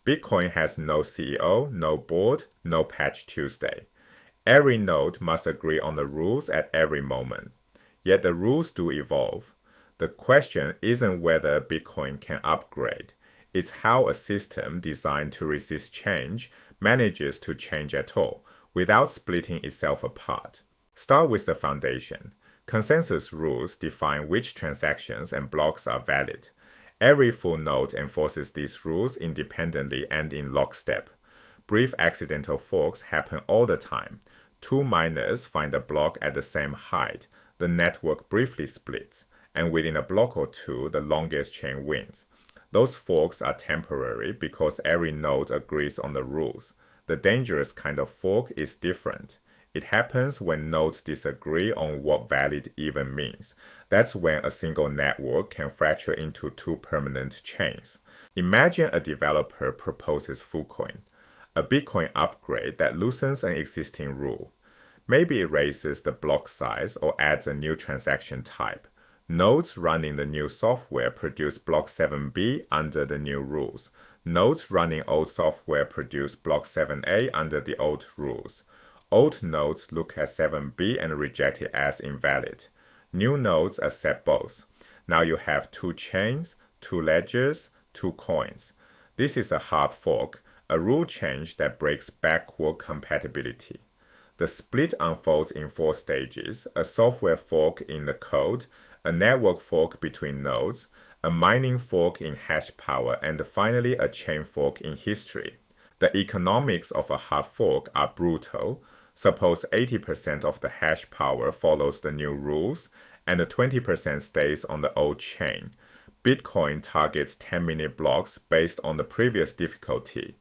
Bitcoin has no CEO, no board, no patch Tuesday. Every node must agree on the rules at every moment. Yet the rules do evolve. The question isn't whether Bitcoin can upgrade. It's how a system designed to resist change manages to change at all without splitting itself apart. Start with the foundation. Consensus rules define which transactions and blocks are valid. Every full node enforces these rules independently and in lockstep. Brief accidental forks happen all the time. Two miners find a block at the same height. The network briefly splits, and within a block or two, the longest chain wins. Those forks are temporary because every node agrees on the rules. The dangerous kind of fork is different. It happens when nodes disagree on what valid even means. That's when a single network can fracture into two permanent chains. Imagine a developer proposes Fullcoin, a Bitcoin upgrade that loosens an existing rule. Maybe it raises the block size or adds a new transaction type. Nodes running the new software produce block 7B under the new rules. Nodes running old software produce block 7A under the old rules. Old nodes look at 7B and reject it as invalid. New nodes accept both. Now you have two chains, two ledgers, two coins. This is a hard fork, a rule change that breaks backward compatibility. The split unfolds in 4 stages: a software fork in the code, a network fork between nodes, a mining fork in hashpower, and finally a chain fork in history. The economics of a hard fork are brutal. Suppose 80% of the hash power follows the new rules, and the 20% stays on the old chain. Bitcoin targets 10-minute blocks based on the previous difficulty,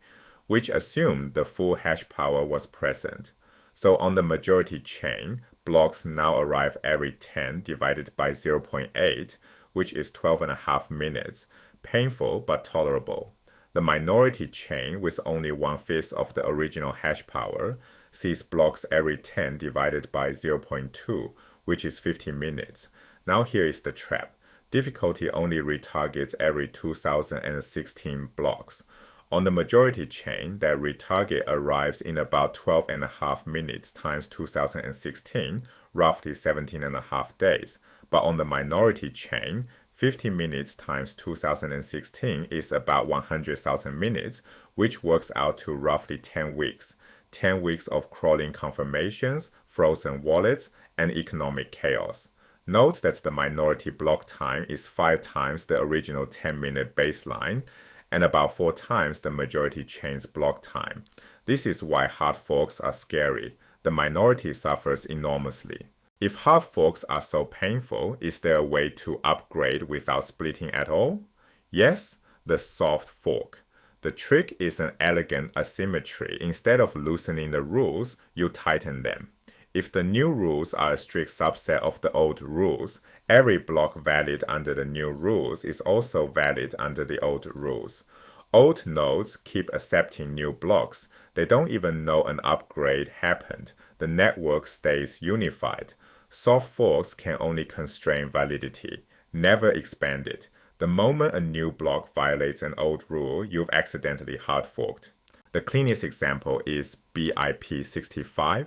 which assumed the full hash power was present. So on the majority chain, blocks now arrive every 10 divided by 0.8, which is 12.5 minutes, painful but tolerable. The minority chain, with only 1/5 of the original hash power, sees blocks every 10 divided by 0.2, which is 50 minutes. Now here is the trap. Difficulty only retargets every 2016 blocks. On the majority chain, that retarget arrives in about 12.5 minutes times 2016, roughly 17.5 days. But on the minority chain, 50 minutes times 2016 is about 100,000 minutes, which works out to roughly 10 weeks. 10 weeks of crawling confirmations, frozen wallets, and economic chaos. Note that the minority block time is 5 times the original 10-minute baseline, and about 4 times the majority chain's block time. This is why hard forks are scary. The minority suffers enormously. If hard forks are so painful, is there a way to upgrade without splitting at all? Yes, the soft fork. The trick is an elegant asymmetry. Instead of loosening the rules, you tighten them. If the new rules are a strict subset of the old rules, every block valid under the new rules is also valid under the old rules. Old nodes keep accepting new blocks. They don't even know an upgrade happened. The network stays unified. Soft forks can only constrain validity, never expand it. The moment a new block violates an old rule, you've accidentally hard forked. The cleanest example is BIP65.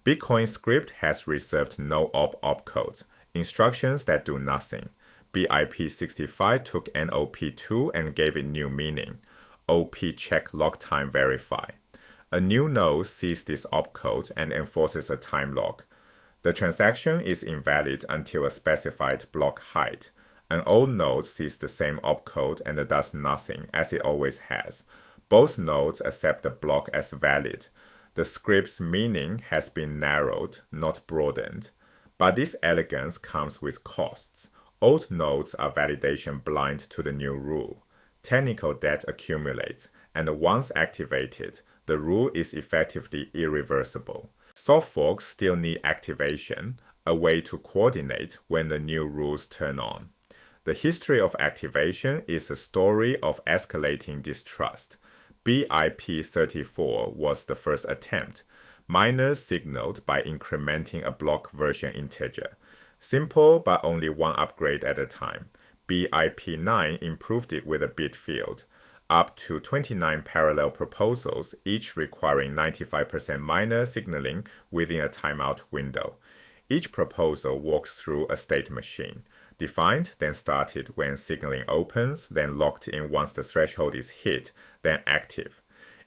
Bitcoin script has reserved no opcodes, instructions that do nothing. BIP65 took NOP2 and gave it new meaning. OP check lock time verify. A new node sees this opcode and enforces a time lock. The transaction is invalid until a specified block height. An old node sees the same opcode and does nothing, as it always has. Both nodes accept the block as valid. The script's meaning has been narrowed, not broadened. But this elegance comes with costs. Old nodes are validation blind to the new rule. Technical debt accumulates, and once activated, the rule is effectively irreversible. Soft forks still need activation, a way to coordinate when the new rules turn on. The history of activation is a story of escalating distrust. BIP34 was the first attempt. Miners signaled by incrementing a block version integer. Simple, but only one upgrade at a time. BIP9 improved it with a bit field. up to 29 parallel proposals, each requiring 95% miner signaling within a timeout window. Each proposal walks through a state machine, defined, then started when signaling opens, then locked in once the threshold is hit, then active.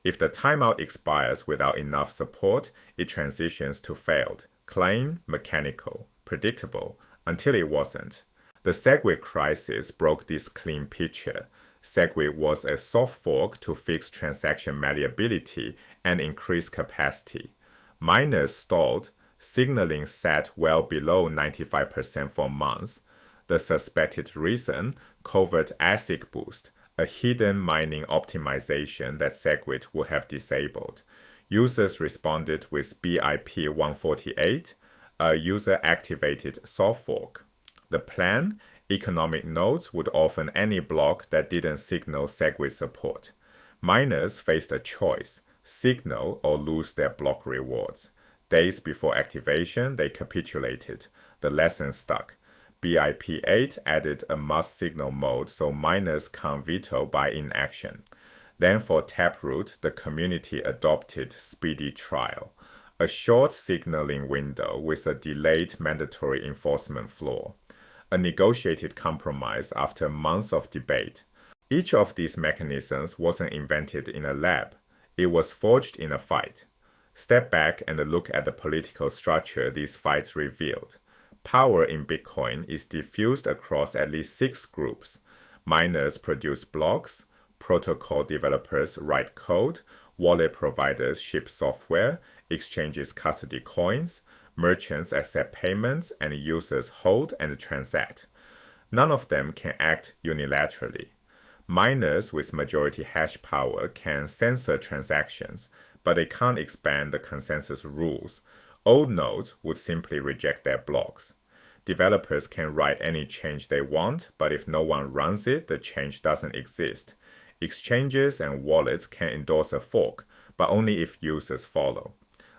If the timeout expires without enough support, it transitions to failed, clean, mechanical, predictable, until it wasn't. The Segwit crisis broke this clean picture. Segwit was a soft fork to fix transaction malleability and increase capacity. Miners stalled, signaling sat well below 95% for months. The suspected reason, covert ASIC boost, a hidden mining optimization that Segwit would have disabled. Users responded with BIP 148, a user-activated soft fork. The plan, economic nodes would orphan any block that didn't signal Segwit support. Miners faced a choice, signal or lose their block rewards. Days before activation, they capitulated. The lesson stuck. BIP 8 added a must-signal mode so miners can't veto by inaction. Then for Taproot, the community adopted speedy trial, a short signaling window with a delayed mandatory enforcement floor, a negotiated compromise after months of debate. Each of these mechanisms wasn't invented in a lab. It was forged in a fight. Step back and look at the political structure these fights revealed. Power in Bitcoin is diffused across at least 6 groups. Miners produce blocks, protocol developers write code, wallet providers ship software, exchanges custody coins, merchants accept payments, and users hold and transact. None of them can act unilaterally. Miners with majority hash power can censor transactions, but they can't expand the consensus rules. Old nodes would simply reject their blocks. Developers can write any change they want, but if no one runs it, the change doesn't exist. Exchanges and wallets can endorse a fork, but only if users follow.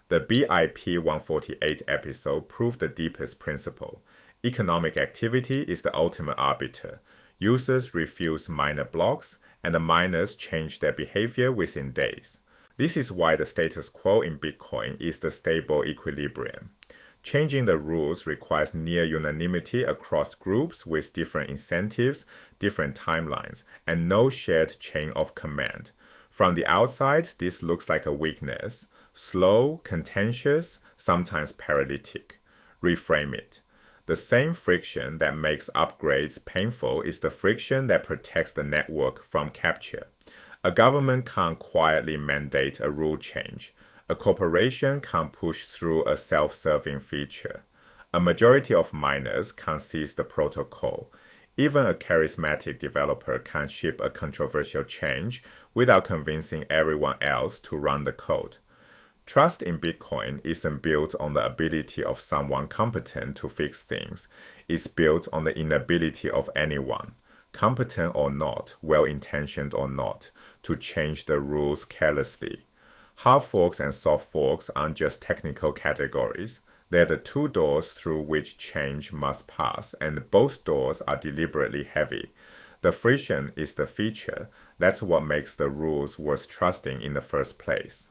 The BIP 148 episode proved the deepest principle. Economic activity is the ultimate arbiter. Users refuse miner blocks, and the miners change their behavior within days. This is why the status quo in Bitcoin is the stable equilibrium. Changing the rules requires near unanimity across groups with different incentives, different timelines, and no shared chain of command. From the outside, this looks like a weakness. Slow, contentious, sometimes paralytic. Reframe it. The same friction that makes upgrades painful is the friction that protects the network from capture. A government can't quietly mandate a rule change. A corporation can't push through a self-serving feature. A majority of miners can't seize the protocol. Even a charismatic developer can't ship a controversial change without convincing everyone else to run the code. Trust in Bitcoin isn't built on the ability of someone competent to fix things. It's built on the inability of anyone, competent or not, well-intentioned or not, to change the rules carelessly. Hard forks and soft forks aren't just technical categories. They're the 2 doors through which change must pass, and both doors are deliberately heavy. The friction is the feature. That's what makes the rules worth trusting in the first place.